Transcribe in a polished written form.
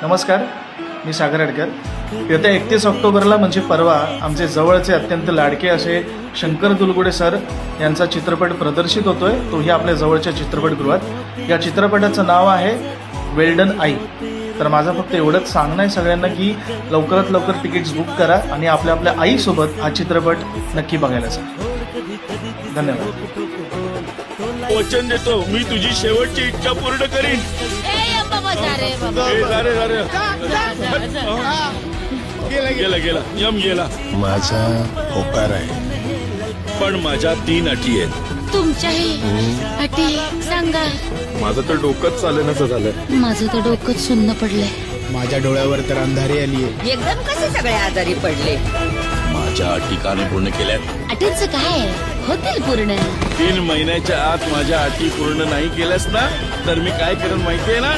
नमस्कार, मी सागर अडकर. येत्या 31 ऑक्टोबरला म्हणजे परवा आमचे जवळचे अत्यंत लाडके असे शंकर दुलगुडे सर यांचा चित्रपट प्रदर्शित होतोय. तोही आपल्या जवळच्या चित्रपटगृहात. या चित्रपटाचं नाव आहे वेल्डन आई. तर माझं फक्त एवढंच सांगणं आहे सगळ्यांना की लवकरात लवकर तिकीट्स बुक करा आणि आपल्या आपल्या आईसोबत हा चित्रपट नक्की बघायला जा. धन्यवाद. वचन देतो मी तुझी शेवटची इच्छा पूर्ण करीन. गेला गेला यम गेला. माझा होकार आहे, पण माझ्या 3 अटी आहेत. तुमच्याही अटी सांगा. माझं तर डोकंच चालेनाचं झालंय. माझं तर डोकंच सुन्न पडलंय. माझ्या डोळ्यावर तर अंधारी आली आहे. एकदम कसे सगळे आजारी पडले. माझ्या अटी का नाही पूर्ण केल्यात? अटींचं काय होतील पूर्ण. 3 महिन्याच्या आत माझ्या अटी पूर्ण नाही केल्यास ना तर मी काय करेन माहितीये ना.